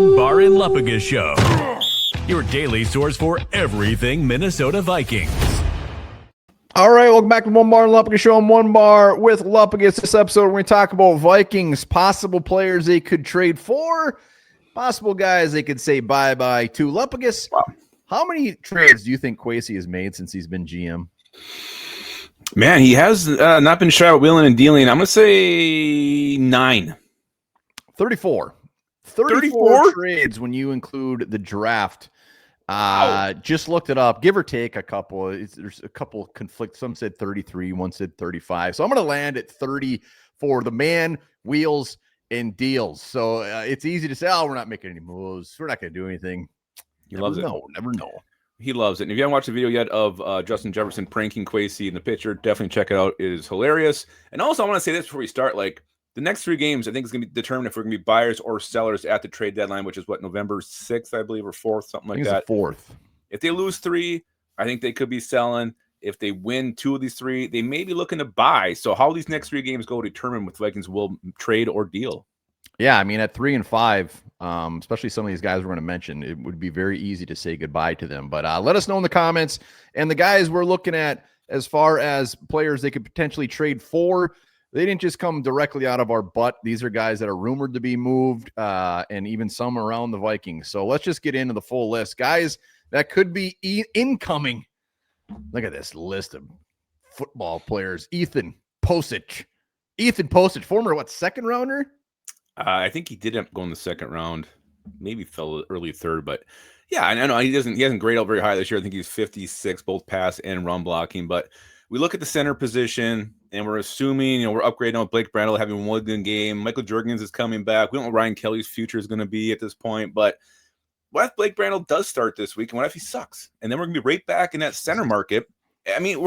Onebar and Lupagus Show, your daily source for everything Minnesota Vikings. All right, welcome back to Onebar and Lupagus Show. I'm Onebar with Lupagus. This episode, we're going to talk about Vikings, possible players they could trade for, possible guys they could say bye-bye to. Lupagus, wow. How many trades do you think Kwesi has made since he's been GM? Man, he has not been shy with wheeling and dealing. I'm going to say 9. 34. 34 trades when you include the draft. Just looked it up, give or take a couple. There's a couple conflicts. Some said 33, one said 35. So I'm going to land at 34. The man wheels and deals. So it's easy to say, oh, we're not making any moves. We're not going to do anything. He loves it. Never know. He loves it. And if you haven't watched the video yet of Justin Jefferson pranking Kwesi in the picture, definitely check it out. It is hilarious. And also, I want to say this before we start, like, the next 3 games, I think, is going to be determined if we're going to be buyers or sellers at the trade deadline, which is what, November 6th, I believe, or 4th, something like that. 4th. If they lose 3, I think they could be selling. If they win 2 of these 3, they may be looking to buy. So how these next 3 games go determine if Vikings will trade or deal. Yeah, I mean, at 3 and 5, especially some of these guys we're going to mention, it would be very easy to say goodbye to them. But let us know in the comments. And the guys we're looking at as far as players they could potentially trade for, they didn't just come directly out of our butt. These are guys that are rumored to be moved, and even some around the Vikings. So let's just get into the full list. Guys that could be incoming. Look at this list of football players. Ethan Posich, former, second rounder? I think he did end up going the second round. Maybe fell early 3rd, but yeah, I know he hasn't graded out very high this year. I think he's 56, both pass and run blocking. But we look at the center position, and we're assuming, we're upgrading on Blake Brandel having one good game. Michael Juergens is coming back. We don't know what Ryan Kelly's future is going to be at this point, but what if Blake Brandel does start this week, and what if he sucks? And then we're going to be right back in that center market. I mean,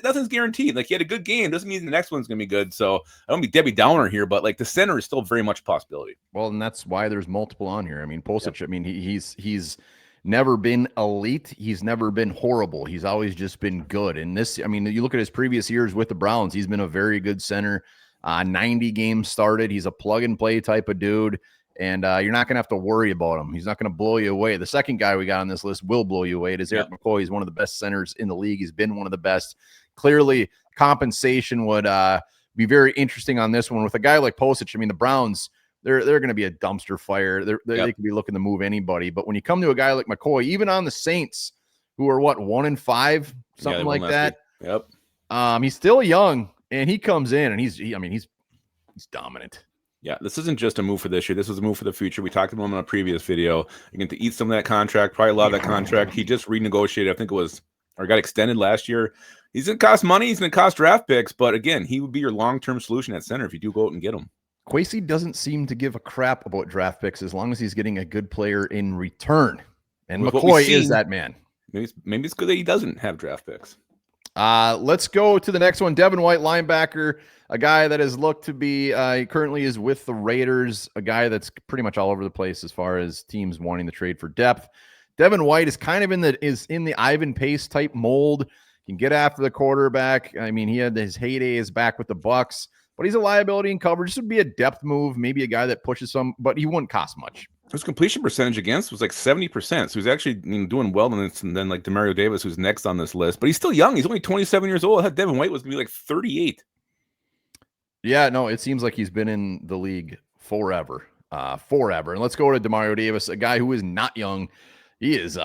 nothing's guaranteed. Like, he had a good game, doesn't mean the next one's going to be good. So I don't be Debbie Downer here, but like the center is still very much a possibility. Well, and that's why there's multiple on here. I mean, Posich, yep. I mean, he's never been elite. He's never been horrible. He's always just been good. And this, I mean, you look at his previous years with the Browns, he's been a very good center. 90 games started. He's a plug and play type of dude. And you're not going to have to worry about him. He's not going to blow you away. The second guy we got on this list will blow you away. It is Eric McCoy. He's one of the best centers in the league. He's been one of the best. Clearly, compensation would be very interesting on this one. With a guy like Posich, I mean, the Browns, they're going to be a dumpster fire. They could be looking to move anybody. But when you come to a guy like McCoy, even on the Saints, who are 1 and 5, something like that. Yep. He's still young, and he comes in, and he's dominant. Yeah, this isn't just a move for this year. This is a move for the future. We talked about him in a previous video. You're going to eat some of that contract, probably a lot of that contract. He just renegotiated, I think it was, or got extended last year. He's going to cost money. He's going to cost draft picks. But again, he would be your long-term solution at center if you do go out and get him. Kwesi doesn't seem to give a crap about draft picks as long as he's getting a good player in return. And McCoy is that man. Maybe it's good that he doesn't have draft picks. Let's go to the next one. Devin White, linebacker, a guy that has looked to be, he currently is with the Raiders, a guy that's pretty much all over the place as far as teams wanting to trade for depth. Devin White is kind of in the Ivan Pace type mold. Can get after the quarterback. I mean, he had his heyday is back with the Bucks, but he's a liability in coverage. This would be a depth move, maybe a guy that pushes some, but he wouldn't cost much. His completion percentage against was like 70%. So he's actually doing well in this. And then like Demario Davis, who's next on this list, but he's still young. He's only 27 years old. I thought Devin White was going to be like 38. Yeah, no, it seems like he's been in the league forever. And let's go to Demario Davis, a guy who is not young. He is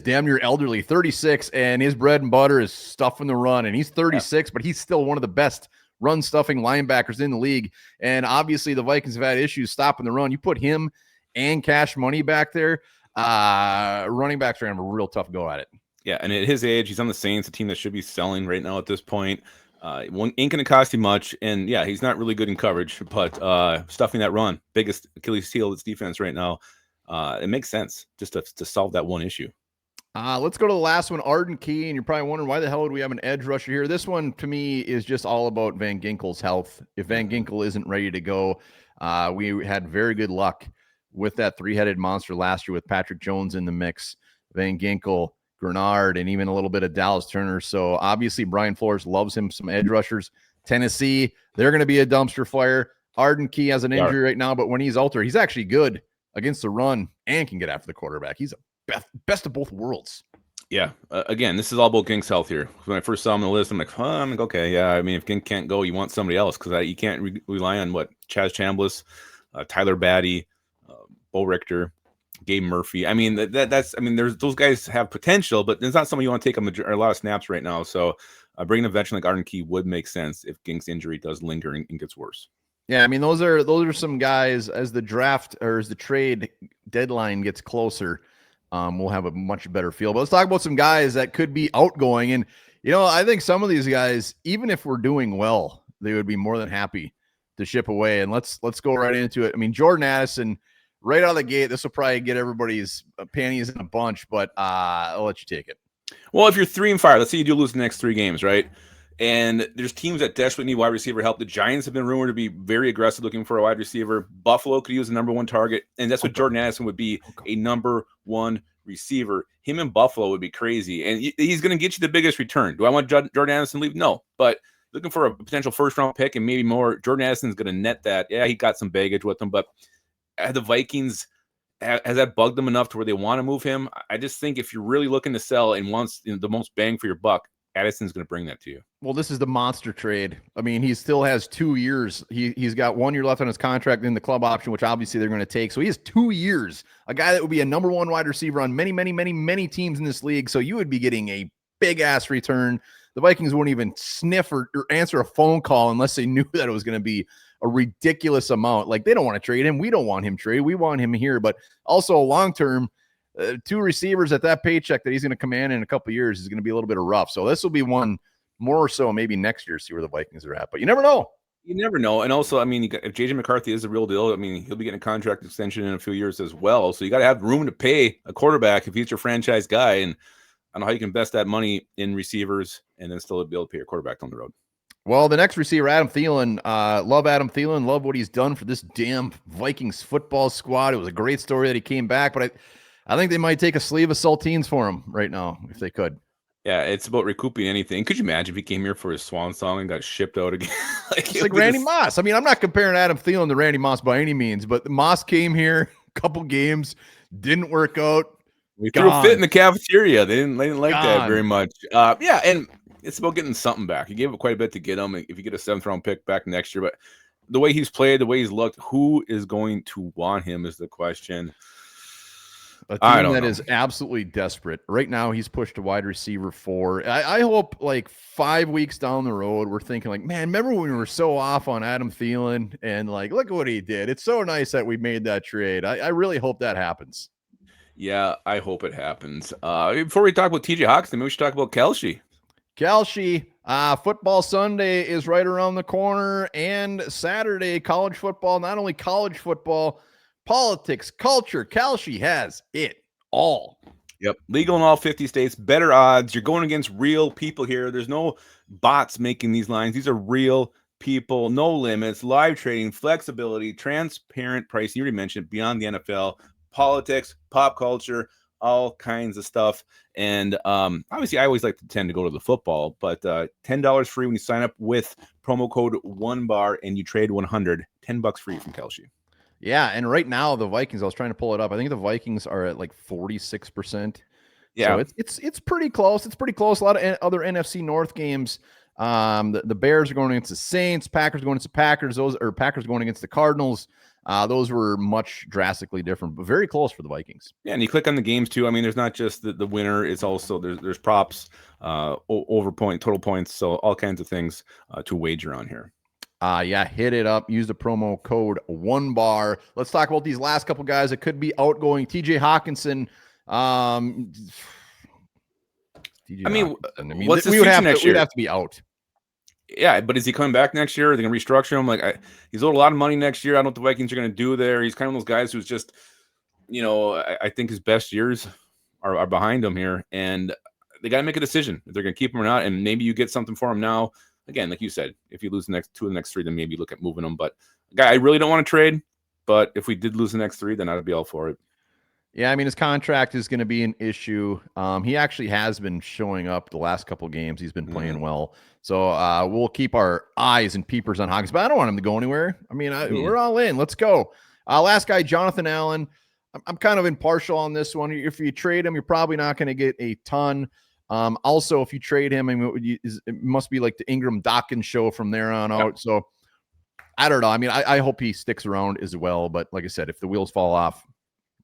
damn near elderly, 36, and his bread and butter is stuffing the run. And he's 36, but he's still one of the best run stuffing linebackers in the league. And obviously the Vikings have had issues stopping the run. You put him and Cash Money back there, running backs are going to have a real tough go at it. Yeah, and at his age, he's on the Saints, a team that should be selling right now at this point. Ain't going to cost him much, and yeah, he's not really good in coverage, but stuffing that run, biggest Achilles heel of its defense right now, it makes sense just to solve that one issue. Let's go to the last one, Arden Key, and you're probably wondering why the hell would we have an edge rusher here? This one, to me, is just all about Van Ginkel's health. If Van Ginkel isn't ready to go, we had very good luck with that three-headed monster last year with Patrick Jones in the mix, Van Ginkel, Grenard, and even a little bit of Dallas Turner. So obviously Brian Flores loves him some edge rushers. Tennessee, they're going to be a dumpster fire. Arden Key has an injury right now, but when he's out there, he's actually good. against the run and can get after the quarterback. He's a best of both worlds. Yeah. Again, this is all about Gink's health here. When I first saw him on the list, I'm like, okay, yeah. I mean, if Gink can't go, you want somebody else because you can't rely on Chaz Chambliss, Tyler Batty, Bo Richter, Gabe Murphy. I mean, that's there's those guys have potential, but there's not somebody you want to take them a lot of snaps right now. So bringing a veteran like Arden Key would make sense if Gink's injury does linger and gets worse. Yeah, I mean, those are some guys as the draft or as the trade deadline gets closer. We'll have a much better feel. But let's talk about some guys that could be outgoing. And, I think some of these guys, even if we're doing well, they would be more than happy to ship away. And let's go right into it. I mean, Jordan Addison, right out of the gate, this will probably get everybody's panties in a bunch, but I'll let you take it. Well, if you're 3-5, let's say you do lose the next 3 games, right? And there's teams that desperately need wide receiver help. The Giants have been rumored to be very aggressive looking for a wide receiver. Buffalo could use a number 1 target, and that's what Jordan Addison would be, a number 1 receiver. Him in Buffalo would be crazy, and he's going to get you the biggest return. Do I want Jordan Addison to leave? No, but looking for a potential first-round pick and maybe more, Jordan Addison's going to net that. Yeah, he got some baggage with him, but the Vikings, has that bugged them enough to where they want to move him? I just think if you're really looking to sell and wants the most bang for your buck, Addison's going to bring that to you. Well, this is the monster trade. I mean, he still has 2 years. He's got 1 year left on his contract in the club option, which obviously they're going to take. So he has 2 years, a guy that would be a number 1 wide receiver on many, many, many, many teams in this league. So you would be getting a big ass return. The Vikings wouldn't even sniff or answer a phone call unless they knew that it was going to be a ridiculous amount. Like, they don't want to trade him. We don't want him traded. We want him here. But also long-term, 2 receivers at that paycheck that he's going to command in a couple of years is going to be a little bit of rough. So this will be one more so maybe next year, see where the Vikings are at. But you never know. You never know. And also, I mean, if JJ McCarthy is the real deal, I mean, he'll be getting a contract extension in a few years as well. So you got to have room to pay a quarterback if he's your franchise guy. And I don't know how you can invest that money in receivers and then still be able to pay your quarterback down the road. Well, the next receiver, Adam Thielen, love Adam Thielen, love what he's done for this damn Vikings football squad. It was a great story that he came back, but I think they might take a sleeve of saltines for him right now if they could. Yeah, it's about recouping anything. Could you imagine if he came here for his swan song and got shipped out again? It's like Randy Moss. I mean, I'm not comparing Adam Thielen to Randy Moss by any means, but Moss came here, a couple games, didn't work out. We threw a fit in the cafeteria. They didn't like that very much. Yeah, and it's about getting something back. You gave it quite a bit to get him. If you get a 7th-round pick back next year, but the way he's played, the way he's looked, who is going to want him is the question. A team that is absolutely desperate. Right now, he's pushed to wide receiver 4. I hope like 5 weeks down the road, we're thinking like, man, remember when we were so off on Adam Thielen and like, look at what he did. It's so nice that we made that trade. I really hope that happens. Yeah, I hope it happens. Before we talk about TJ Hawkinson, maybe we should talk about Kalshi. Kalshi, football Sunday is right around the corner, and Saturday, college football, not only college football, politics, culture. Kalshi has it all. Yep. Legal in all 50 states, better odds. You're going against real people here. There's no bots making these lines. These are real people, no limits, live trading, flexibility, transparent pricing. You already mentioned beyond the NFL, politics, pop culture, all kinds of stuff. And obviously, I always like to tend to go to the football, but $10 free when you sign up with promo code Onebar and you trade 100, $10 free from Kalshi. Yeah, and right now the Vikings, I was trying to pull it up. I think the Vikings are at like 46%. Yeah, so it's pretty close. It's pretty close. A lot of other NFC North games. The Bears are going against the Saints. Packers going against the Packers. Packers going against the Cardinals. Those were much drastically different, but very close for the Vikings. Yeah, and you click on the games too. I mean, there's not just the winner. It's also there's props, over point, total points, so all kinds of things to wager on here. Yeah, hit it up. Use the promo code Onebar. Let's talk about these last couple guys that could be outgoing. TJ Hawkinson. What's his we would have to be out. Yeah, but is he coming back next year? Are they going to restructure him? He's owed a lot of money next year. I don't know what the Vikings are going to do there. He's kind of those guys who's just, I think his best years are behind him here, and they got to make a decision if they're going to keep him or not. And maybe you get something for him now. Again, like you said, if you lose the next 2 of the next 3, then maybe look at moving him. But guy, I really don't want to trade. But if we did lose the next 3, then I'd be all for it. Yeah, I mean, his contract is going to be an issue. He actually has been showing up the last couple of games. He's been playing well. So we'll keep our eyes and peepers on Hawkins. But I don't want him to go anywhere. I mean, we're all in. Let's go. Last guy, Jonathan Allen. I'm kind of impartial on this one. If you trade him, you're probably not going to get a ton. Also, if you trade him, I mean, it must be like the Ingram Dawkins show from there on out. So I don't know. I mean, I hope he sticks around as well. But like I said, if the wheels fall off,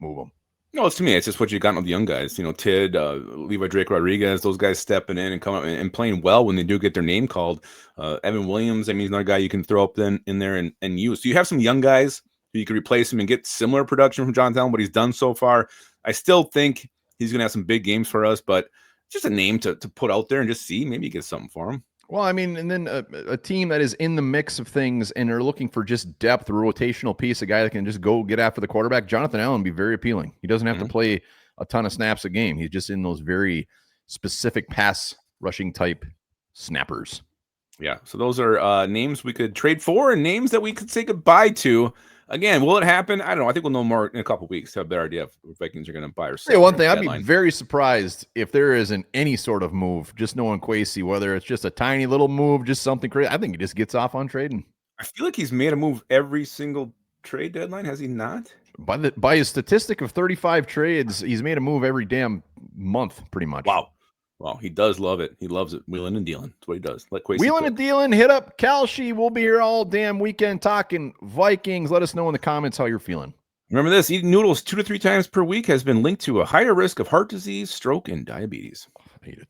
move him. No, it's to me, it's just what you got with the young guys. Tid, Levi Drake Rodriguez, those guys stepping in and coming up and playing well when they do get their name called. Evan Williams, I mean, he's another guy you can throw up in there and use. So you have some young guys who you can replace him and get similar production from Jonathan Allen, what he's done so far. I still think he's going to have some big games for us, but just a name to put out there and just see. Maybe you get something for him. Well, I mean, and then a team that is in the mix of things and are looking for just depth, a rotational piece, a guy that can just go get after the quarterback, Jonathan Allen would be very appealing. He doesn't have to play a ton of snaps a game. He's just in those very specific pass rushing type snappers. Yeah, so those are names we could trade for and names that we could say goodbye to. Again, will it happen? I don't know. I think we'll know more in a couple of weeks to have a better idea if Vikings are going to buy or sell. Hey, one thing, I'd be very surprised if there isn't any sort of move, just knowing Kwesi, whether it's just a tiny little move, just something crazy. I think he just gets off on trading. I feel like he's made a move every single trade deadline. Has he not? By his statistic of 35 trades, he's made a move every damn month, pretty much. Wow. Well, he does love it. He loves it. Wheeling and dealing. That's what he does. Let Kwesi Wheeling and dealing. Hit up Kalshi. We'll be here all damn weekend talking Vikings. Let us know in the comments how you're feeling. Remember this, eating noodles 2 to 3 times per week has been linked to a higher risk of heart disease, stroke, and diabetes. I ate a